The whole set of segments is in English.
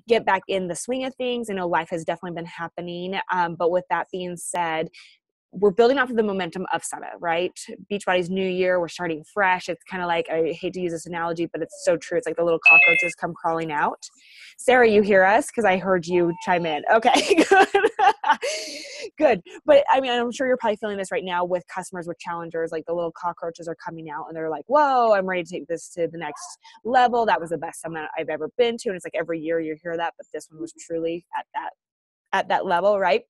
get back in the swing of things. I know life has definitely been happening. But with that being said, we're building off of the momentum of Summit, right? Beachbody's new year. We're starting fresh. It's kind of like, I hate to use this analogy, but it's so true. It's like the little cockroaches come crawling out. Sarah, you hear us? Because I heard you chime in. Okay, good. Good. But I mean, I'm sure you're probably feeling this right now with customers, with challengers, like the little cockroaches are coming out and they're like, whoa, I'm ready to take this to the next level. That was the best summit I've ever been to. And it's like every year you hear that, but this one was truly at that level, right?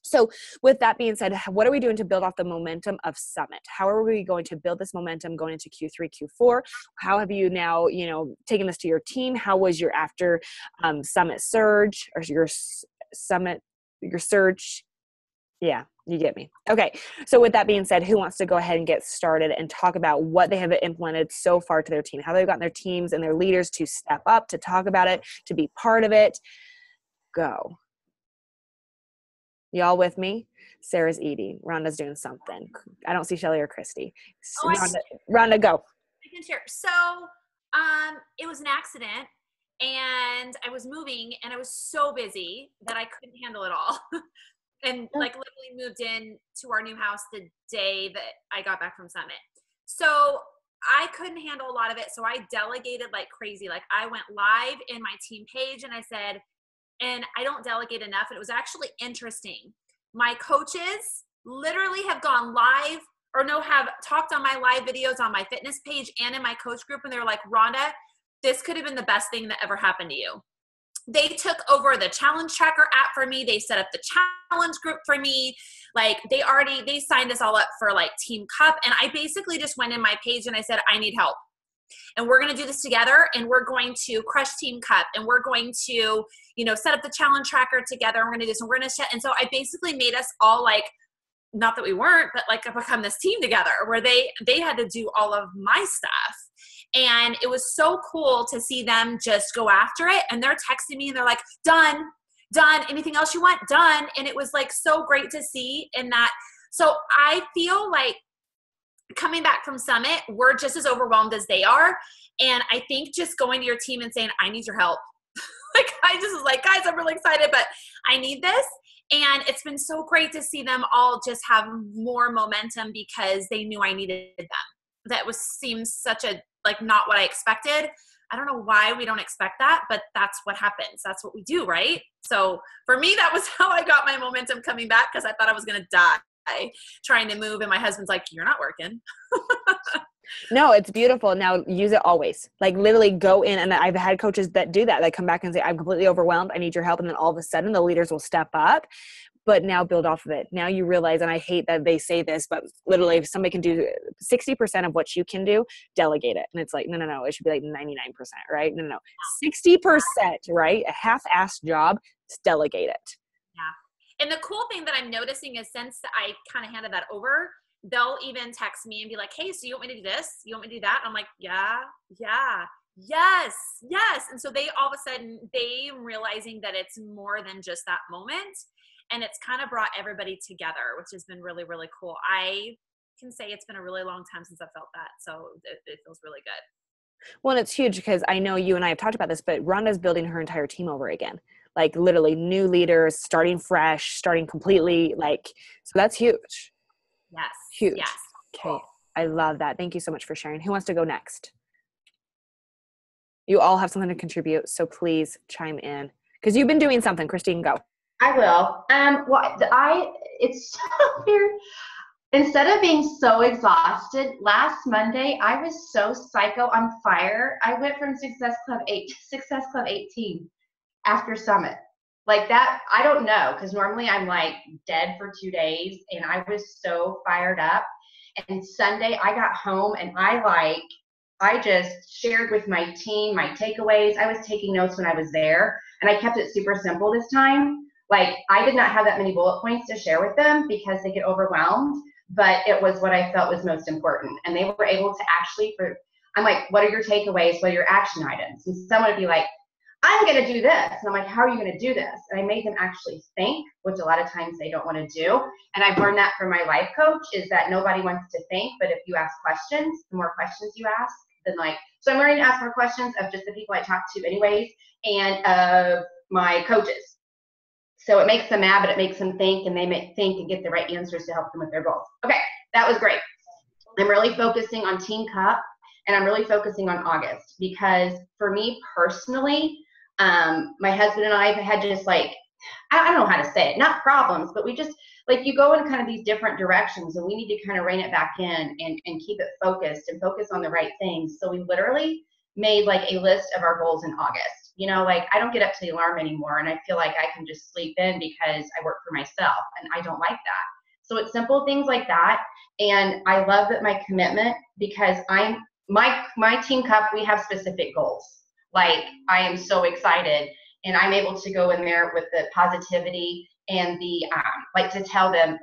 So with that being said, what are we doing to build off the momentum of Summit? How are we going to build this momentum going into Q3, Q4? How have you now, taken this to your team? How was your after Summit surge or your surge? Yeah, you get me. Okay. So with that being said, who wants to go ahead and get started and talk about what they have implemented so far to their team, how they've gotten their teams and their leaders to step up, to talk about it, to be part of it? Go. Y'all with me? Sarah's eating. Rhonda's doing something. I don't see Shelly or Christy. Rhonda, go. I can share. So it was an accident and I was moving and I was so busy that I couldn't handle it all. And like literally moved in to our new house the day that I got back from Summit. So I couldn't handle a lot of it. So I delegated like crazy. Like I went live in my team page and I said, and I don't delegate enough. And it was actually interesting. My coaches literally have gone live have talked on my live videos on my fitness page and in my coach group. And they're like, Rhonda, this could have been the best thing that ever happened to you. They took over the challenge tracker app for me. They set up the challenge group for me. Like they signed us all up for like Team Cup. And I basically just went in my page and I said, I need help. And we're going to do this together and we're going to crush Team Cup and we're going to, set up the challenge tracker together. We're going to do this and we're going to and so I basically made us all like, not that we weren't, but like become this team together where they had to do all of my stuff. And it was so cool to see them just go after it. And they're texting me and they're like, done, anything else you want? Done. And it was like so great to see in that. So I feel like coming back from Summit, we're just as overwhelmed as they are. And I think just going to your team and saying, I need your help. Like, I just was like, guys, I'm really excited, but I need this. And it's been so great to see them all just have more momentum because they knew I needed them. That seems such a, like, not what I expected. I don't know why we don't expect that, but that's what happens. That's what we do, right? So for me, that was how I got my momentum coming back because I thought I was going to die trying to move. And my husband's like, you're not working. No, it's beautiful. Now use it always. Like literally go in. And I've had coaches that do that. They come back and say, I'm completely overwhelmed. I need your help. And then all of a sudden the leaders will step up, but now build off of it. Now you realize, and I hate that they say this, but literally if somebody can do 60% of what you can do, delegate it. And it's like, no. It should be like 99%, right? No. 60%, right? A half-assed job, delegate it. Yeah. And the cool thing that I'm noticing is since I kind of handed that over, they'll even text me and be like, hey, so you want me to do this? You want me to do that? I'm like, yeah, yes. And so they all of a sudden, they realizing that it's more than just that moment. And it's kind of brought everybody together, which has been really, really cool. I can say it's been a really long time since I felt that. So it feels really good. Well, and it's huge because I know you and I have talked about this, but Rhonda's building her entire team over again. Like literally new leaders, starting fresh, starting completely so that's huge. Yes. Huge. Yes. Okay. I love that. Thank you so much for sharing. Who wants to go next? You all have something to contribute, so please chime in. Because you've been doing something. Christine, go. I will. It's so weird. Instead of being so exhausted, last Monday, I was so psycho on fire. I went from Success Club 18 after Summit. Like that, I don't know, because normally I'm like dead for 2 days, and I was so fired up. And Sunday I got home and I just shared with my team my takeaways. I was taking notes when I was there, and I kept it super simple this time. Like I did not have that many bullet points to share with them because they get overwhelmed, but it was what I felt was most important. And they were able to actually, I'm like, what are your takeaways? What are your action items? And someone would be like, I'm going to do this. And I'm like, how are you going to do this? And I made them actually think, which a lot of times they don't want to do. And I've learned that from my life coach is that nobody wants to think, but if you ask questions, the more questions you ask, than like, so I'm learning to ask more questions of just the people I talk to anyways, and of my coaches. So it makes them mad, but it makes them think, and they may think and get the right answers to help them with their goals. Okay, that was great. I'm really focusing on Team Cup, and I'm really focusing on August, because for me personally, my husband and I have had just like, I don't know how to say it, not problems, but we just, like, you go in kind of these different directions, and we need to kind of rein it back in and keep it focused and focus on the right things. So we literally made like a list of our goals in August. You know, like, I don't get up to the alarm anymore, and I feel like I can just sleep in because I work for myself, and I don't like that. So it's simple things like that. And I love that my commitment, because my Team Cup, we have specific goals. Like, I am so excited, and I'm able to go in there with the positivity and the, like, to tell them,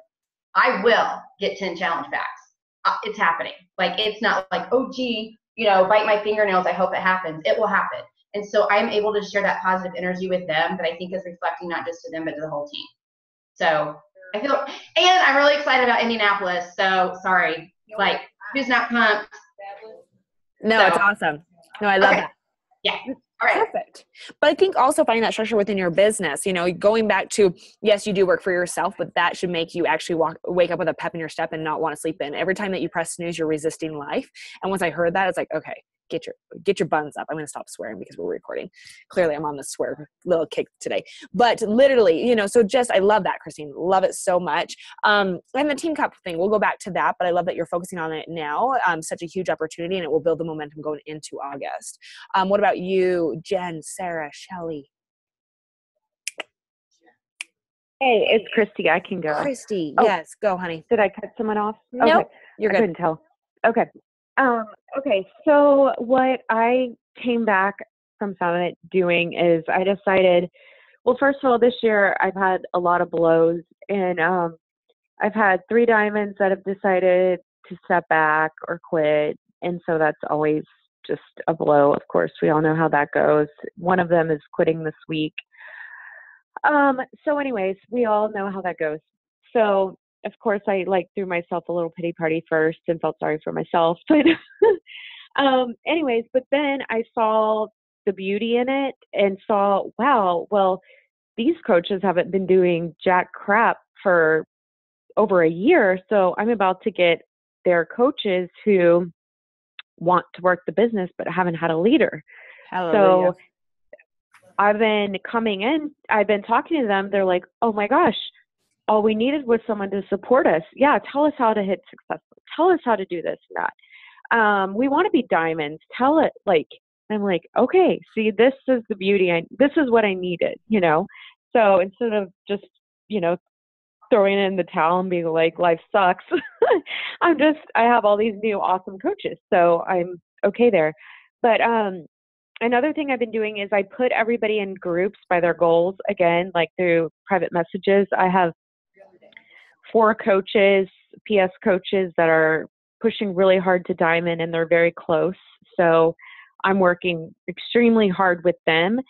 I will get 10 challenge packs. It's happening. Like, it's not like, oh, gee, you know, bite my fingernails, I hope it happens. It will happen. And so I'm able to share that positive energy with them that I think is reflecting not just to them, but to the whole team. So I feel, and I'm really excited about Indianapolis. So sorry, like, who's not pumped? No, So, it's awesome. No, I love that. Yeah. All right. Perfect. But I think also finding that structure within your business, you know, going back to, yes, you do work for yourself, but that should make you actually wake up with a pep in your step and not want to sleep in. Every time that you press snooze, you're resisting life. And once I heard that, it's like, okay, get your buns up. I'm going to stop swearing because we're recording. Clearly I'm on the swear little kick today, but literally, you know, so just, I love that, Christine, love it so much. And the Team Cup thing, we'll go back to that, but I love that you're focusing on it now. Such a huge opportunity, and it will build the momentum going into August. What about you, Jen, Sarah, Shelly? Hey, it's Christy. I can go. Christy, Oh, yes, go, honey. did I cut someone off? Nope, Okay. you're I good. couldn't tell. Okay. Okay. So what I came back from Summit doing is I decided, well, first of all, this year I've had a lot of blows, and I've had 3 diamonds that have decided to step back or quit. And so that's always just a blow. Of course, we all know how that goes. One of them is quitting this week. So anyways, we all know how that goes. So of course I threw myself a little pity party first and felt sorry for myself. But anyways, but then I saw the beauty in it and saw, wow, well, these coaches haven't been doing jack crap for over a year. So I'm about to get their coaches who want to work the business but haven't had a leader. Hallelujah. So I've been coming in, I've been talking to them. They're like, oh my gosh, all we needed was someone to support us. Yeah, tell us how to hit successful. Tell us how to do this and that. We want to be diamonds. Tell it. Like, I'm like, okay, see, this is the beauty. This is what I needed, you know? So instead of just, you know, throwing in the towel and being like, life sucks, I have all these new awesome coaches. So I'm okay there. But, another thing I've been doing is I put everybody in groups by their goals, again, like through private messages. I have 4 coaches, PS coaches, that are pushing really hard to diamond, and they're very close. So I'm working extremely hard with them.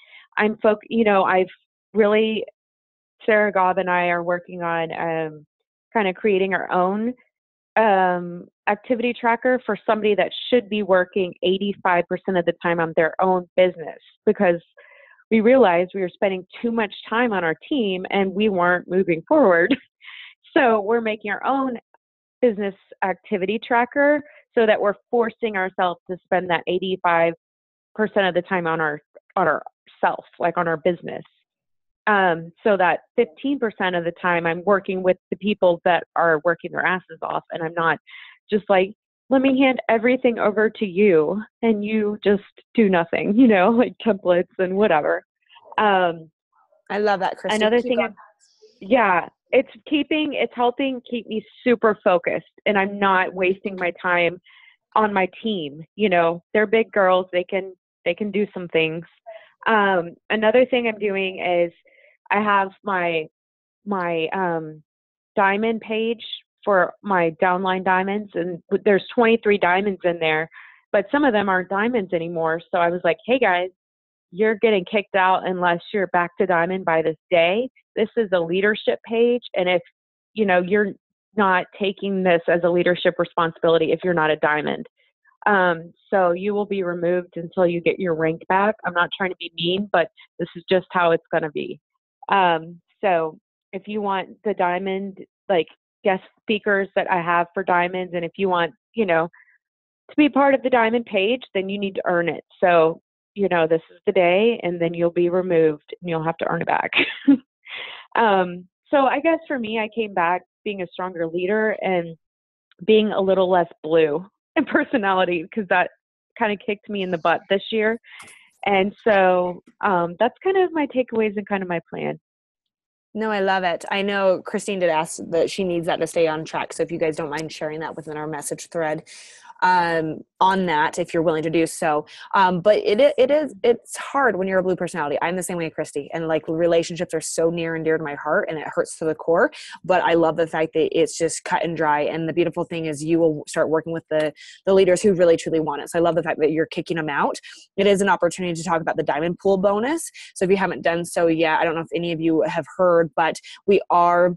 You know, I've really, Sarah Gobb and I are working on kind of creating our own activity tracker for somebody that should be working 85% of the time on their own business, because we realized we were spending too much time on our team and we weren't moving forward. So we're making our own business activity tracker so that we're forcing ourselves to spend that 85% of the time on our self, like on our business. So that 15% of the time I'm working with the people that are working their asses off, and I'm not just like, let me hand everything over to you and you just do nothing, you know, like templates and whatever. I love that, Christy. Another thing, it's helping keep me super focused, and I'm not wasting my time on my team. You know, they're big girls. They can do some things. Another thing I'm doing is I have my diamond page for my downline diamonds, and there's 23 diamonds in there, but some of them aren't diamonds anymore. So I was like, hey guys, you're getting kicked out unless you're back to diamond by this day. This is a leadership page, and if you know, you're not taking this as a leadership responsibility if you're not a diamond. So you will be removed until you get your rank back. I'm not trying to be mean, but this is just how it's going to be. So if you want the diamond, like guest speakers that I have for diamonds, and if you want, to be part of the diamond page, then you need to earn it. So, this is the day, and then you'll be removed and you'll have to earn it back. So I guess for me, I came back being a stronger leader and being a little less blue in personality, because that kind of kicked me in the butt this year. And so that's kind of my takeaways and kind of my plan. No, I love it. I know Christine did ask that she needs that to stay on track. So if you guys don't mind sharing that within our message thread on that, if you're willing to do so. But it's hard when you're a blue personality. I'm the same way, Christy, and like relationships are so near and dear to my heart, and it hurts to the core, but I love the fact that it's just cut and dry. And the beautiful thing is you will start working with the leaders who really truly want it. So I love the fact that you're kicking them out. It is an opportunity to talk about the diamond pool bonus. So if you haven't done so yet, I don't know if any of you have heard, but we are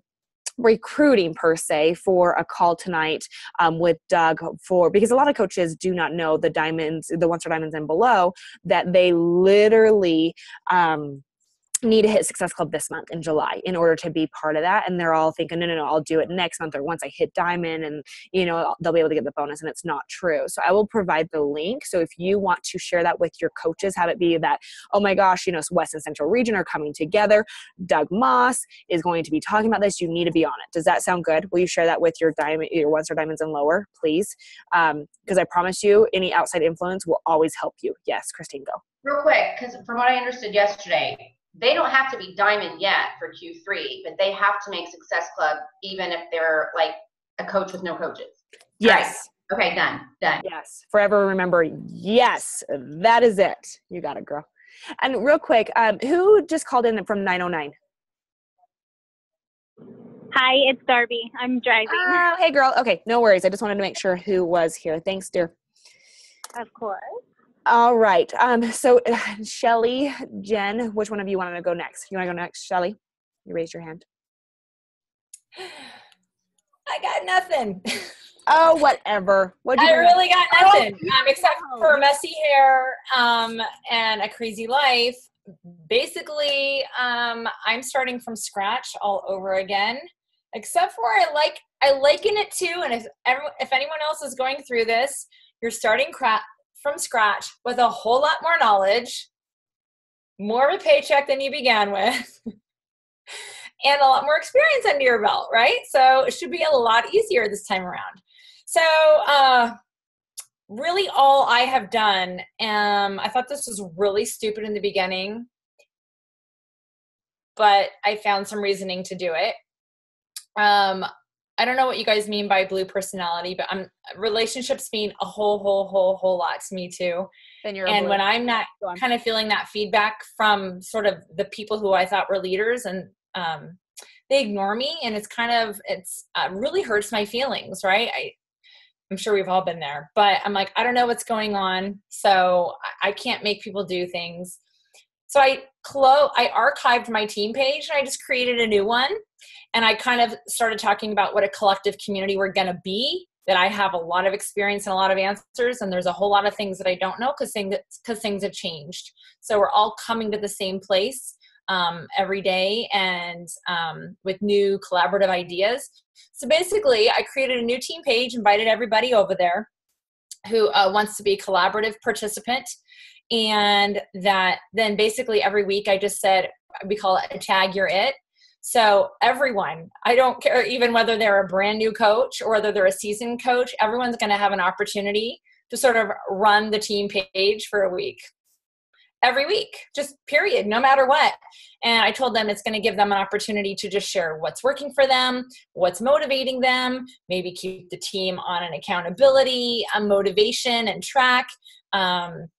recruiting per se for a call tonight with Doug because a lot of coaches do not know the diamonds, the 1-star diamonds and below, that they literally need to hit Success Club this month in July in order to be part of that. And they're all thinking, no, I'll do it next month or once I hit diamond and, they'll be able to get the bonus, and it's not true. So I will provide the link. So if you want to share that with your coaches, have it be that, oh my gosh, West and Central Region are coming together. Doug Moss is going to be talking about this. You need to be on it. Does that sound good? Will you share that with your 1-star diamonds and lower, please? Because I promise you, any outside influence will always help you. Yes, Christine, go. Real quick, because from what I understood yesterday, they don't have to be diamond yet for Q3, but they have to make Success Club even if they're like a coach with no coaches. Yes. Right. Okay, done. Yes. Forever remember, yes, that is it. You got it, girl. And real quick, who just called in from 909? Hi, it's Darby. I'm driving. Oh, hey, girl. Okay, no worries. I just wanted to make sure who was here. Thanks, dear. Of course. All right. So Shelly, Jen, which one of you want to go next? You want to go next, Shelly? You raised your hand. I got nothing. Oh, whatever. I really got nothing, except for messy hair and a crazy life. Basically, I'm starting from scratch all over again, except for I liken it to, and if anyone else is going through this, you're starting from scratch with a whole lot more knowledge, more of a paycheck than you began with, and a lot more experience under your belt, right? So it should be a lot easier this time around. So really all I have done, I thought this was really stupid in the beginning, but I found some reasoning to do it. I don't know what you guys mean by blue personality, but relationships mean a whole lot to me too. And when I'm not kind of feeling that feedback from sort of the people who I thought were leaders, and they ignore me, and it's really hurts my feelings, right? I'm sure we've all been there, but I'm like, I don't know what's going on, so I can't make people do things. So I archived my team page, and I just created a new one. And I kind of started talking about what a collective community we're going to be, that I have a lot of experience and a lot of answers. And there's a whole lot of things that I don't know because things have changed. So we're all coming to the same place every day, and with new collaborative ideas. So basically, I created a new team page, invited everybody over there who wants to be a collaborative participant. And that then basically every week I just said, we call it a tag you're it. So everyone, I don't care even whether they're a brand new coach or whether they're a seasoned coach, everyone's going to have an opportunity to sort of run the team page for a week. Every week, just period, no matter what. And I told them it's going to give them an opportunity to just share what's working for them, what's motivating them, maybe keep the team on an accountability, a motivation and track, and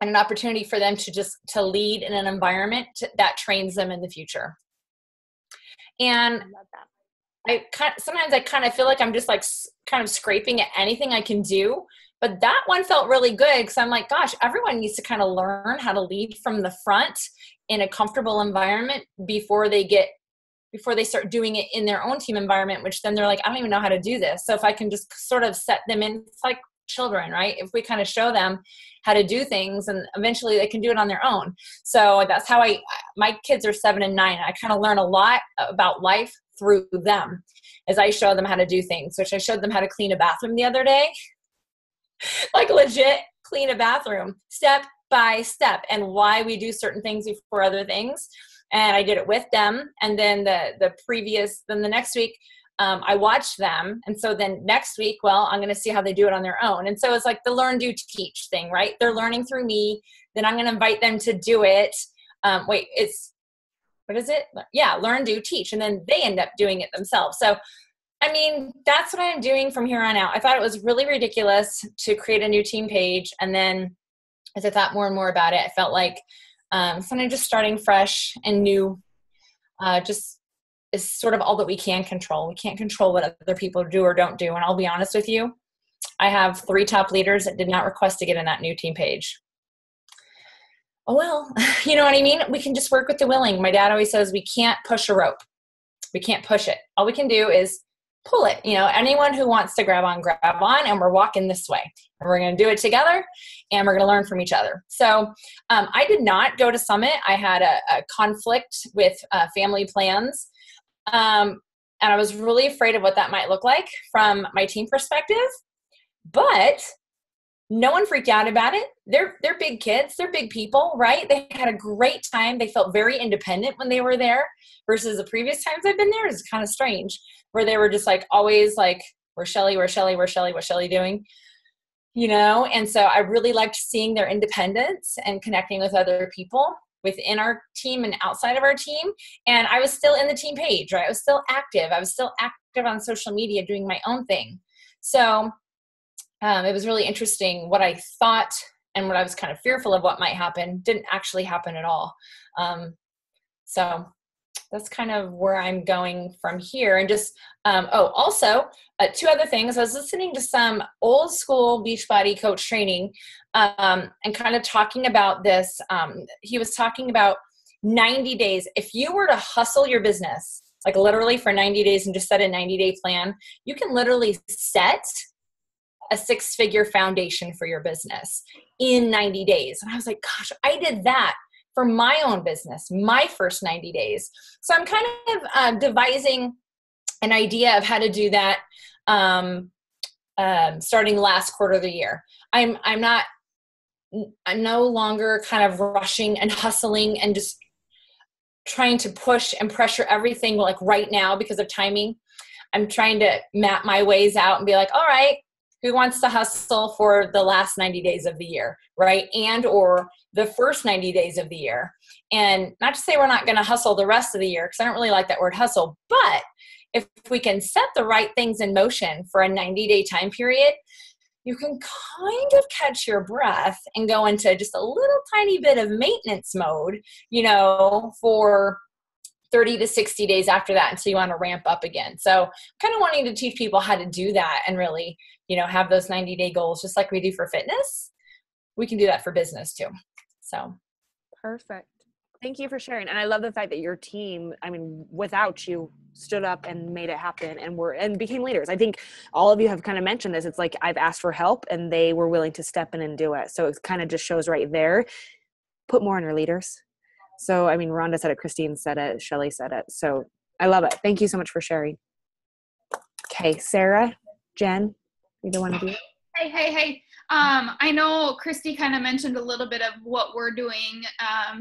an opportunity for them to lead in an environment that trains them in the future. And sometimes I kind of feel like I'm just like kind of scraping at anything I can do. But that one felt really good because I'm like, gosh, everyone needs to kind of learn how to lead from the front in a comfortable environment before they start doing it in their own team environment, which then they're like, I don't even know how to do this. So if I can just sort of set them in, it's like children, right? If we kind of show them how to do things, and eventually they can do it on their own. So that's how my kids are 7 and 9. I kind of learn a lot about life through them as I show them how to do things, which I showed them how to clean a bathroom the other day, like legit clean a bathroom step by step, and why we do certain things before other things. And I did it with them. And then the next week, I watched them. And so then next week, well, I'm going to see how they do it on their own. And so it's like the learn, do, teach thing, right? They're learning through me. Then I'm going to invite them to do it. What is it? Yeah, learn, do, teach. And then they end up doing it themselves. So, I mean, that's what I'm doing from here on out. I thought it was really ridiculous to create a new team page. And then as I thought more and more about it, I felt like something just starting fresh and new just is sort of all that we can control. We can't control what other people do or don't do. And I'll be honest with you, I have 3 top leaders that did not request to get in that new team page. Oh, well, you know what I mean? We can just work with the willing. My dad always says we can't push a rope. We can't push it. All we can do is pull it. You know, anyone who wants to grab on, and we're walking this way. And we're going to do it together, and we're going to learn from each other. So I did not go to Summit. I had a conflict with family plans. And I was really afraid of what that might look like from my team perspective, but no one freaked out about it. They're big kids. They're big people, right? They had a great time. They felt very independent when they were there versus the previous times I've been there. It's kind of strange where they were just like, always like, where's Shelly, where's Shelly, where's Shelly, what's Shelly doing? You know? And so I really liked seeing their independence and connecting with other people within our team and outside of our team. And I was still in the team page, right? I was still active. I was still active on social media doing my own thing. So it was really interesting. What I thought and what I was kind of fearful of what might happen didn't actually happen at all. So that's kind of where I'm going from here. And just, also 2 other things. I was listening to some old school Beachbody coach training and kind of talking about this. He was talking about 90 days. If you were to hustle your business, like literally for 90 days and just set a 90-day plan, you can literally set a 6-figure foundation for your business in 90 days. And I was like, gosh, I did that for my own business, my first 90 days. So I'm kind of devising an idea of how to do that starting last quarter of the year. I'm no longer kind of rushing and hustling and just trying to push and pressure everything like right now because of timing. I'm trying to map my ways out and be like, all right, who wants to hustle for the last 90 days of the year, right? And or the first 90 days of the year. And not to say we're not going to hustle the rest of the year, because I don't really like that word hustle, but if we can set the right things in motion for a 90-day time period, you can kind of catch your breath and go into just a little tiny bit of maintenance mode, you know, for 30 to 60 days after that until you want to ramp up again. So kind of wanting to teach people how to do that and really, you know, have those 90-day goals just like we do for fitness. We can do that for business too. So perfect. Thank you for sharing. And I love the fact that your team, I mean, without you, stood up and made it happen and became leaders. I think all of you have kind of mentioned this. It's like I've asked for help and they were willing to step in and do it. So it kind of just shows right there, put more in your leaders. So, I mean, Rhonda said it, Christine said it, Shelly said it. So I love it. Thank you so much for sharing. Okay, Sarah, Jen, either one of you? Hey. I know Christy kind of mentioned a little bit of what we're doing.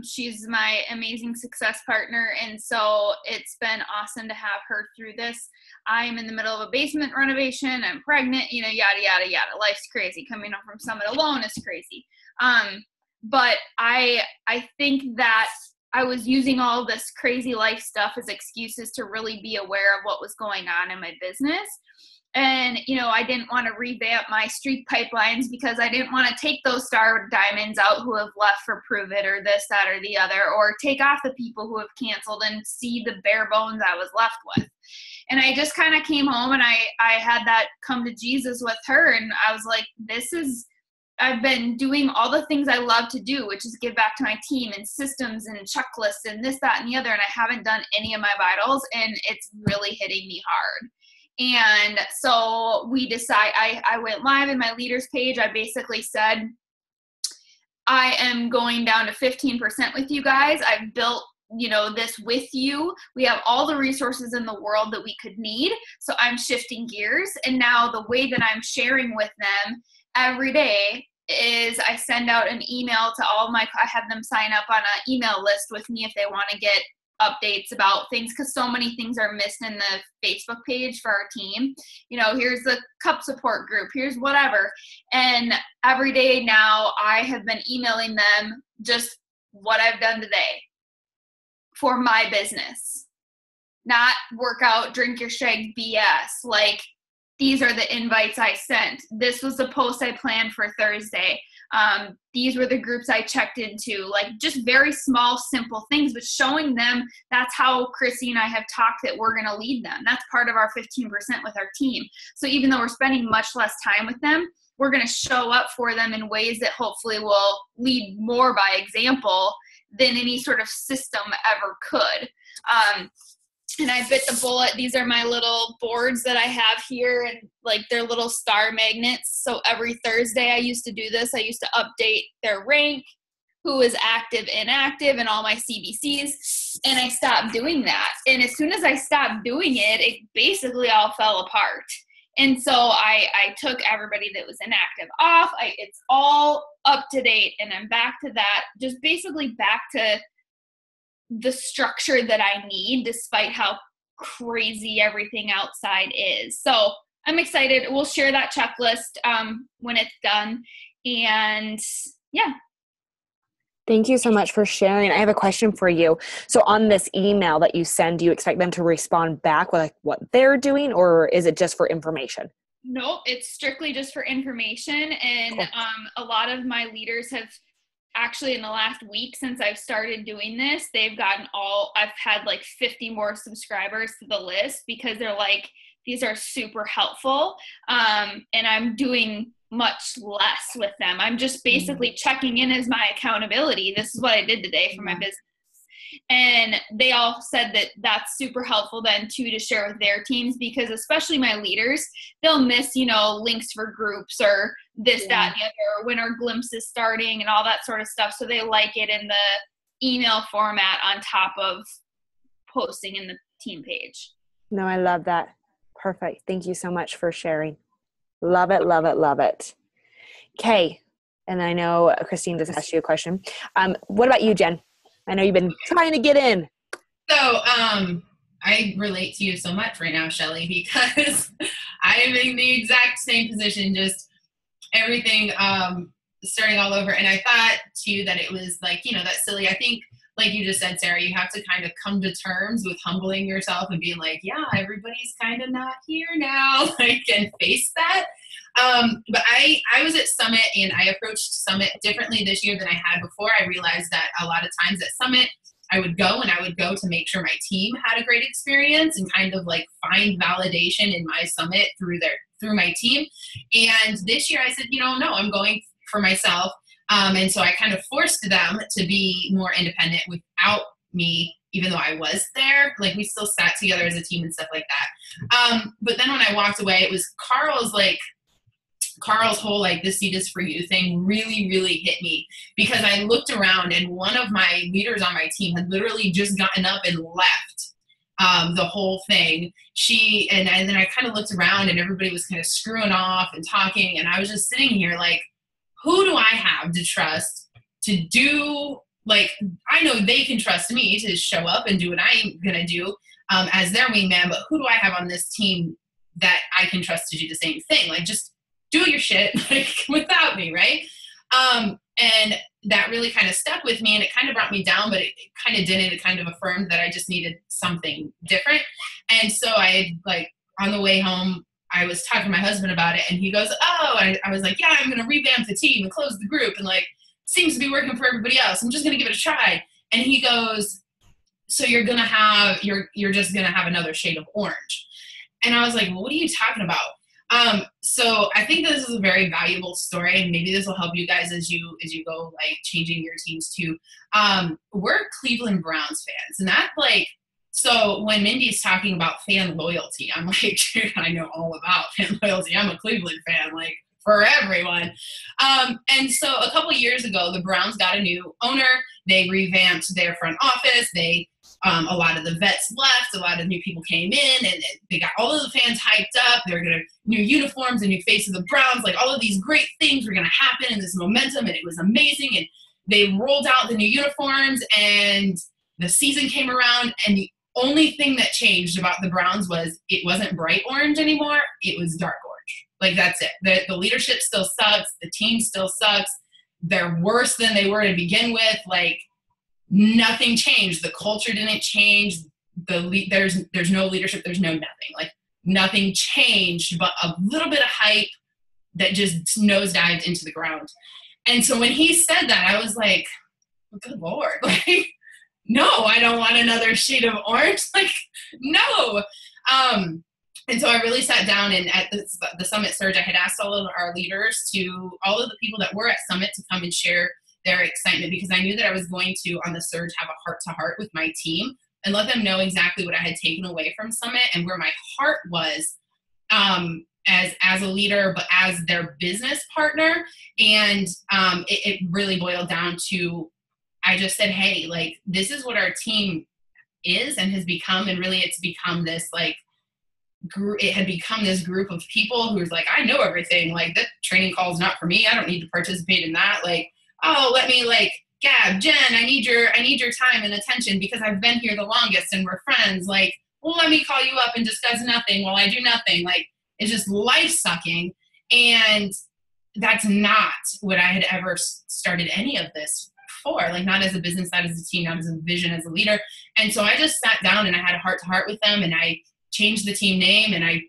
She's my amazing success partner, and so it's been awesome to have her through this. I'm in the middle of a basement renovation. I'm pregnant, you know, yada, yada, yada. Life's crazy. Coming up from Summit alone is crazy. But I think that I was using all this crazy life stuff as excuses to really be aware of what was going on in my business. And, you know, I didn't want to revamp my streak pipelines because I didn't want to take those star diamonds out who have left for Prove It or this, that, or the other, or take off the people who have canceled and see the bare bones I was left with. And I just kind of came home and I had that come to Jesus with her. And I was like, I've been doing all the things I love to do, which is give back to my team and systems and checklists and this, that, and the other. And I haven't done any of my vitals, and it's really hitting me hard. And so we decide, I went live in my leaders page. I basically said, I am going down to 15% with you guys. I've built, this with you. We have all the resources in the world that we could need. So I'm shifting gears. And now the way that I'm sharing with them every day is I send out an email to I have them sign up on an email list with me if they want to get updates about things, because so many things are missed in the Facebook page for our team. Here's the cup support group, here's whatever. And every day now I have been emailing them just what I've done today for my business. Not workout, drink your shake BS. Like, these are the invites I sent. This was the post I planned for Thursday. These were the groups I checked into. Like, just very small, simple things, but showing them that's how Chrissy and I have talked that we're going to lead them. That's part of our 15% with our team. So even though we're spending much less time with them, we're going to show up for them in ways that hopefully will lead more by example than any sort of system ever could. And I bit the bullet. These are my little boards that I have here, and like they're little star magnets. So every Thursday I used to do this. I used to update their rank, who is active, inactive, and all my CBCs. And I stopped doing that. And as soon as I stopped doing it, it basically all fell apart. And so I took everybody that was inactive off. It's all up to date, and I'm back to that. Just basically back to the structure that I need, despite how crazy everything outside is. So I'm excited. We'll share that checklist when it's done. And yeah. Thank you so much for sharing. I have a question for you. So on this email that you send, do you expect them to respond back with like what they're doing, or is it just for information? No, it's strictly just for information. And cool. A lot of my leaders have actually, in the last week since I've started doing this, I've had like 50 more subscribers to the list, because they're like, these are super helpful. And I'm doing much less with them. I'm just basically checking in as my accountability. This is what I did today for my business. And they all said that that's super helpful then too, to share with their teams, because especially my leaders, they'll miss, links for groups or this, that, and the other, or when our glimpse is starting and all that sort of stuff. So they like it in the email format on top of posting in the team page. No, I love that. Perfect. Thank you so much for sharing. Love it, love it, love it. Okay. And I know Christine just asked you a question. What about you, Jen? I know you've been trying to get in. So I relate to you so much right now, Shelly, because I am in the exact same position, just everything starting all over. And I thought too that it was like, that's silly. I think, like you just said, Sarah, you have to kind of come to terms with humbling yourself and being like, yeah, everybody's kind of not here now, and face that. But I was at Summit, and I approached Summit differently this year than I had before. I realized that a lot of times at Summit, I would go to make sure my team had a great experience and kind of like find validation in my Summit through my team. And this year I said, no, I'm going for myself. And so I kind of forced them to be more independent without me, even though I was there. Like, we still sat together as a team and stuff like that. But then when I walked away, it was Carl's whole, like, this seat is for you thing really, really hit me, because I looked around and one of my leaders on my team had literally just gotten up and left the whole thing. And then I kind of looked around and everybody was kind of screwing off and talking. And I was just sitting here like, who do I have to trust to do, like, I know they can trust me to show up and do what I'm going to do as their wingman, but who do I have on this team that I can trust to do the same thing? Like, just do your shit, like, without me, right? And that really kind of stuck with me, and it kind of brought me down, but it kind of didn't. It kind of affirmed that I just needed something different. And so on the way home, I was talking to my husband about it, and he goes, I was like, yeah, I'm going to revamp the team and close the group, and like, seems to be working for everybody else. I'm just going to give it a try. And he goes, so you're just going to have another shade of orange. And I was like, well, what are you talking about? So I think this is a very valuable story, and maybe this will help you guys as you go, like, changing your teams too. We're Cleveland Browns fans, and that, like, So when Mindy's talking about fan loyalty, I'm like, dude, I know all about fan loyalty. I'm a Cleveland fan, like, for everyone. And so a couple years ago, the Browns got a new owner. They revamped their front office. A lot of the vets left. A lot of new people came in, and they got all of the fans hyped up. They're going to new uniforms, a new face of the Browns. Like, all of these great things were going to happen, and this momentum, and it was amazing. And they rolled out the new uniforms, and the season came around, and the only thing that changed about the Browns was it wasn't bright orange anymore. It was dark orange. Like, that's it. The leadership still sucks. The team still sucks. They're worse than they were to begin with. Like, nothing changed. The culture didn't change. There's no leadership. There's no nothing. Like, nothing changed, but a little bit of hype that just nosedived into the ground. And so when he said that, I was like, good Lord, like, no, I don't want another shade of orange. Like, no. And so I really sat down, and at the Summit Surge, I had asked all of our leaders all of the people that were at Summit to come and share their excitement, because I knew that I was going to, on the Surge, have a heart-to-heart with my team and let them know exactly what I had taken away from Summit and where my heart was as a leader, but as their business partner. And it really boiled down to, I just said, hey, like, this is what our team is and has become. And really it's become this, like, it had become this group of people who's like, I know everything. Like, that training call is not for me. I don't need to participate in that. Like, oh, let me, like, Gab, Jen, I need your time and attention because I've been here the longest and we're friends. Like, well, let me call you up and discuss nothing while I do nothing. Like, it's just life sucking. And that's not what I had ever started any of this for. Like, not as a business, not as a team, not as a vision, as a leader. And so I just sat down and I had a heart to heart with them, and I changed the team name, and I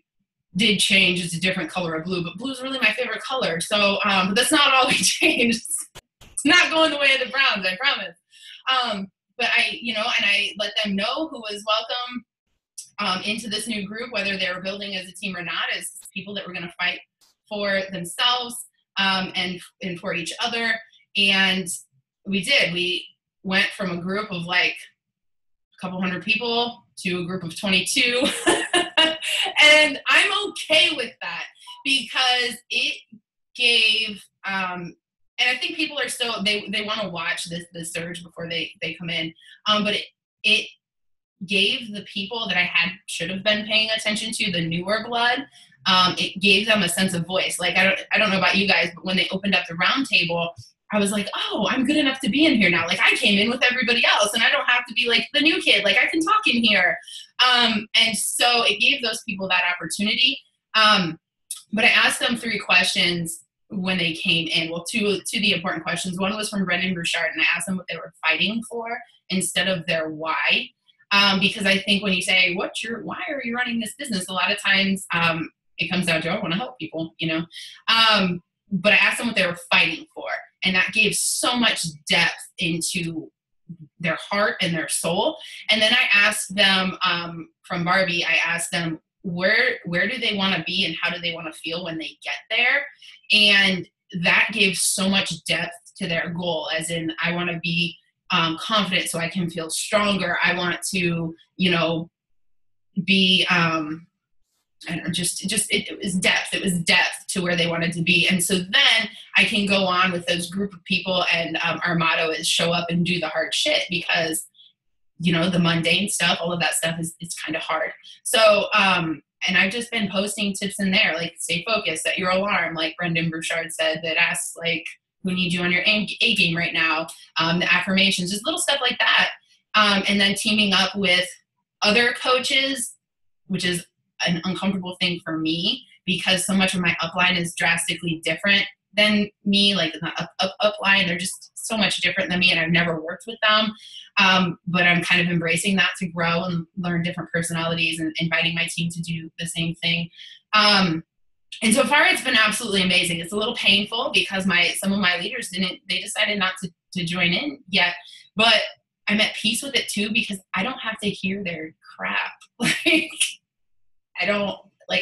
did change. It's a different color of blue, but blue is really my favorite color. So, but that's not all we changed. It's not going the way of the Browns, I promise. But I let them know who was welcome into this new group, whether they were building as a team or not, as people that were going to fight for themselves and for each other. And we did. We went from a group of like a couple hundred people to a group of 22. And I'm okay with that because it gave and I think people are still, they want to watch this surge before they come in. But it gave the people that should have been paying attention to, the newer blood, it gave them a sense of voice. Like, I don't know about you guys, but when they opened up the round table, I was like, oh, I'm good enough to be in here now. Like, I came in with everybody else and I don't have to be like the new kid. Like, I can talk in here. And so it gave those people that opportunity. But I asked them 3 questions when they came in. Well, two the important questions. One was from Brendan Bouchard, and I asked them what they were fighting for instead of their why. Because I think when you say, why are you running this business? A lot of times it comes down to, I want to help people, you know. But I asked them what they were fighting for. And that gave so much depth into their heart and their soul. And then I asked them, from Barbie, I asked them, where do they want to be and how do they want to feel when they get there? And that gave so much depth to their goal, as in, I want to be confident so I can feel stronger. I want to, be, and it was depth. It was depth to where they wanted to be. And so then I can go on with those group of people, and our motto is show up and do the hard shit, because, the mundane stuff, all of that stuff it's kind of hard. So, and I've just been posting tips in there, like stay focused, set your alarm, like Brendan Bouchard said, that asks like, who needs you on your A game right now? The affirmations, just little stuff like that. And then teaming up with other coaches, which is an uncomfortable thing for me because so much of my upline is drastically different than me. Like the upline, they're just so much different than me, and I've never worked with them. But I'm kind of embracing that to grow and learn different personalities and inviting my team to do the same thing. And so far it's been absolutely amazing. It's a little painful because some of my leaders they decided not to join in yet, but I'm at peace with it too, because I don't have to hear their crap.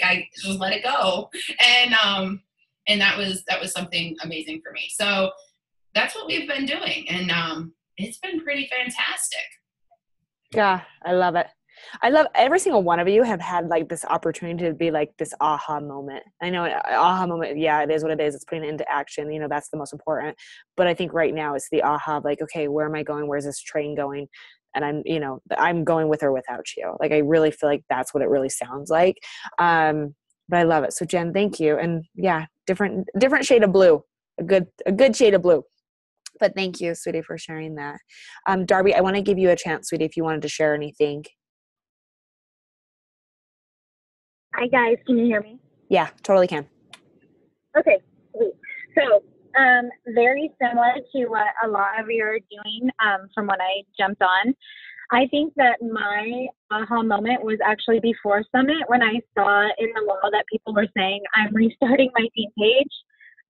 I just let it go. And that was something amazing for me. So that's what we've been doing. And it's been pretty fantastic. Yeah, I love it. I love every single one of you have had like this opportunity to be like this aha moment. I know an aha moment. Yeah, it is what it is. It's putting it into action. You know, that's the most important. But I think right now it's the aha of like, okay, where am I going? Where's this train going? And I'm going with or without you. Like, I really feel like that's what it really sounds like. But I love it. So Jen, thank you. And yeah, different shade of blue, a good shade of blue. But thank you, sweetie, for sharing that. Darby, I want to give you a chance, sweetie, if you wanted to share anything. Hi guys, can you hear me? Yeah, totally can. Okay, sweet. So, very similar to what a lot of you are doing from when I jumped on. I think that my aha moment was actually before Summit when I saw in the wall that people were saying, I'm restarting my team page.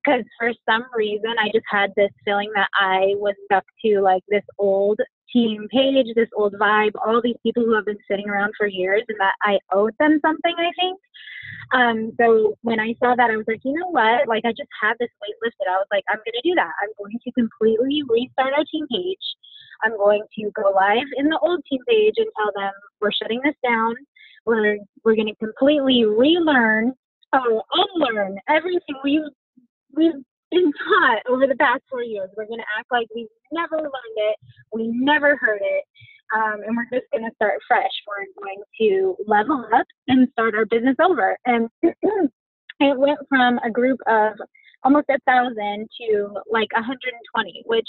Because for some reason, I just had this feeling that I was stuck to like this old team page, this old vibe, all these people who have been sitting around for years, and that I owed them something, I think. So when I saw that, I was like, you know what? Like, I just had this weight lifted. I was like, I'm going to do that. I'm going to completely restart our team page. I'm going to go live in the old team page and tell them we're shutting this down. We're going to completely relearn or unlearn everything we've been taught over the past 4 years. We're going to act like we've never learned it. We never heard it. And we're just going to start fresh. We're going to level up and start our business over. And it went from a group of almost 1,000 to like 120, which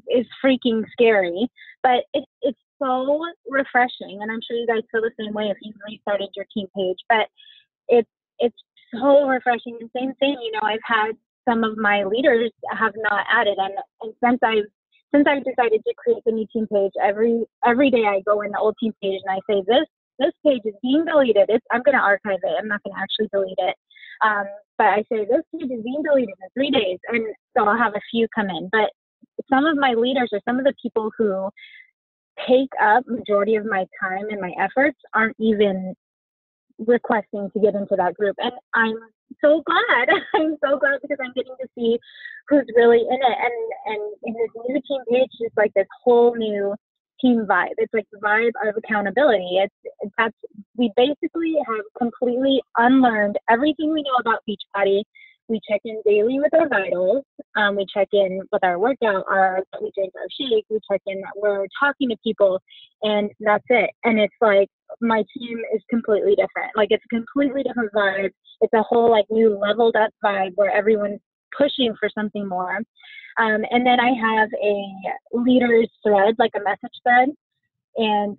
is freaking scary. But it's so refreshing. And I'm sure you guys feel the same way if you've restarted your team page. But it's so refreshing. The same thing, I've had some of my leaders have not added. And since I've decided to create the new team page, every day I go in the old team page and I say, this page is being deleted. I'm going to archive it. I'm not going to actually delete it. But I say this page is being deleted in 3 days. And so I'll have a few come in. But some of my leaders or some of the people who take up majority of my time and my efforts aren't even requesting to get into that group. And I'm so glad. I'm so glad because I'm getting to see who's really in it. And in this new team page is like this whole new team vibe. It's like the vibe of accountability. We basically have completely unlearned everything we know about Beachbody. We check in daily with our vitals. We check in with our workout. We drink our shake. We check in. We're talking to people, and that's it. And it's like my team is completely different. Like it's a completely different vibe. It's a whole like new leveled up vibe where everyone's pushing for something more. And then I have a leaders thread, like a message thread, and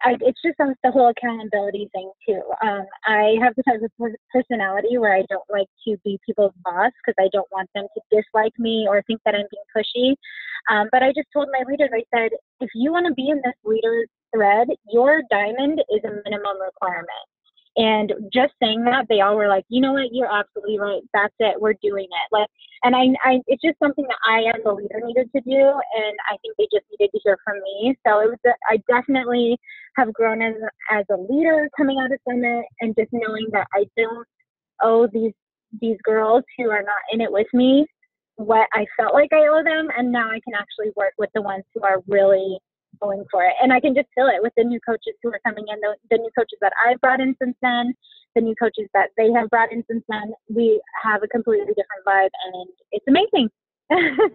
it's just the whole accountability thing too. I have the type of personality where I don't like to be people's boss because I don't want them to dislike me or think that I'm being pushy. But I just told my leaders, I said, if you want to be in this leader thread, your diamond is a minimum requirement. And just saying that, they all were like, you know what, you're absolutely right. That's it. We're doing it. And I it's just something that I as a leader needed to do. And I think they just needed to hear from me. So I definitely have grown as a leader coming out of Summit, and just knowing that I don't owe these girls who are not in it with me what I felt like I owe them. And now I can actually work with the ones who are really going for it. And I can just feel it with the new coaches who are coming in, the new coaches that I've brought in since then, the new coaches that they have brought in since then. We have a completely different vibe, and it's amazing.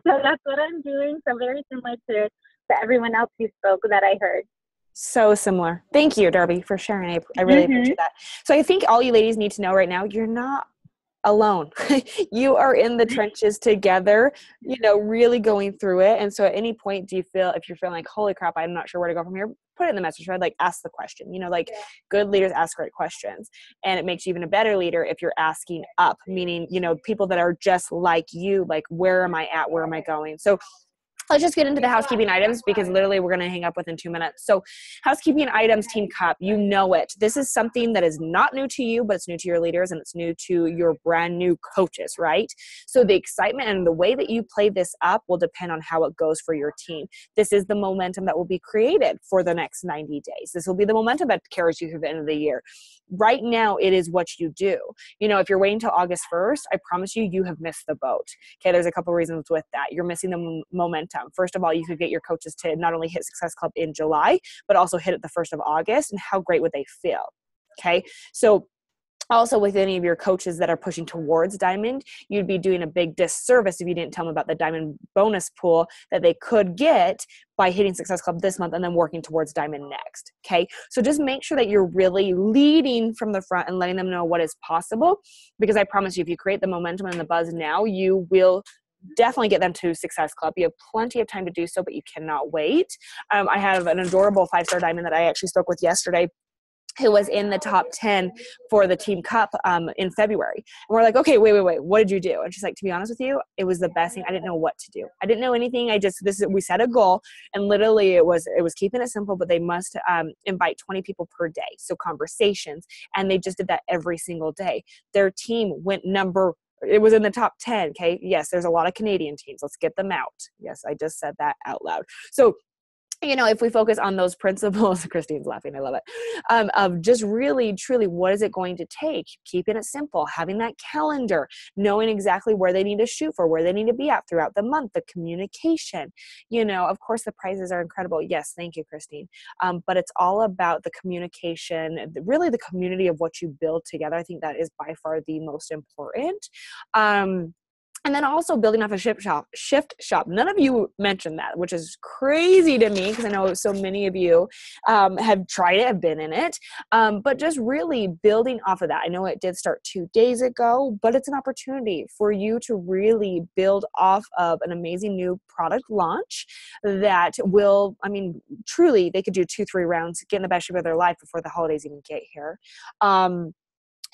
So that's what I'm doing. So very similar to everyone else who spoke that I heard. So similar. Thank you, Darby, for sharing. I really appreciate that. So I think all you ladies need to know right now, you're not alone. You are in the trenches together, really going through it. And so at any point, do you feel, if you're feeling like, holy crap, I'm not sure where to go from here, put it in the message thread, like ask the question, good leaders ask great questions. And it makes you even a better leader if you're asking up, meaning, people that are just like you, like, where am I at? Where am I going? So let's just get into the housekeeping items because literally we're going to hang up within 2 minutes. So housekeeping items, Team Cup, you know it. This is something that is not new to you, but it's new to your leaders and it's new to your brand new coaches, right? So the excitement and the way that you play this up will depend on how it goes for your team. This is the momentum that will be created for the next 90 days. This will be the momentum that carries you through the end of the year. Right now, it is what you do. If you're waiting until August 1st, I promise you, you have missed the boat. Okay, there's a couple reasons with that. You're missing the momentum. momentum. First of all, you could get your coaches to not only hit Success Club in July, but also hit it the 1st of August. And how great would they feel? Okay. So also with any of your coaches that are pushing towards Diamond, you'd be doing a big disservice if you didn't tell them about the Diamond bonus pool that they could get by hitting Success Club this month and then working towards Diamond next. Okay. So just make sure that you're really leading from the front and letting them know what is possible, because I promise you, if you create the momentum and the buzz now, you will definitely get them to Success Club. You have plenty of time to do so, but you cannot wait. I have an adorable 5-star diamond that I actually spoke with yesterday, who was in the top 10 for the Team Cup in February. And we're like, okay, wait, what did you do? And she's like, to be honest with you, it was the best thing. I didn't know what to do. I didn't know anything. We set a goal, and literally it was keeping it simple, but they must invite 20 people per day. So conversations, and they just did that every single day. Their team it was in the top 10. Okay. Yes, there's a lot of Canadian teams. Let's get them out. Yes, I just said that out loud. So, if we focus on those principles, Christine's laughing, I love it, of just really, truly, what is it going to take? Keeping it simple, having that calendar, knowing exactly where they need to shoot for, where they need to be at throughout the month, the communication, of course, the prizes are incredible. Yes, thank you, Christine. But it's all about the communication, really the community of what you build together. I think that is by far the most important. And then also building off a shift shop. None of you mentioned that, which is crazy to me, because I know so many of you have tried it, have been in it. But just really building off of that. I know it did start 2 days ago, but it's an opportunity for you to really build off of an amazing new product launch that will, truly, they could do 2-3 rounds, get in the best shape of their life before the holidays even get here.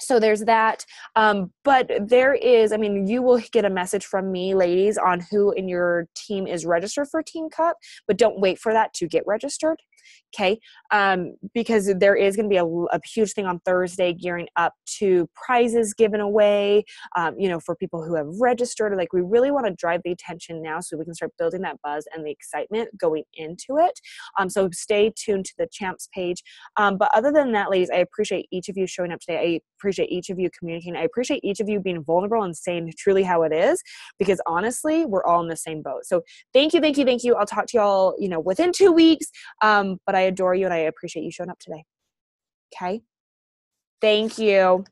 So there's that. But there is, you will get a message from me, ladies, on who in your team is registered for Team Cup, but don't wait for that to get registered. Okay. Because there is going to be a huge thing on Thursday gearing up to prizes given away, for people who have registered. Like, we really want to drive the attention now so we can start building that buzz and the excitement going into it. So stay tuned to the champs page. But other than that, ladies, I appreciate each of you showing up today. I appreciate each of you communicating. I appreciate each of you being vulnerable and saying truly how it is, because honestly, we're all in the same boat. So thank you. I'll talk to y'all, within 2 weeks. But I adore you and I appreciate you showing up today. Okay. Thank you.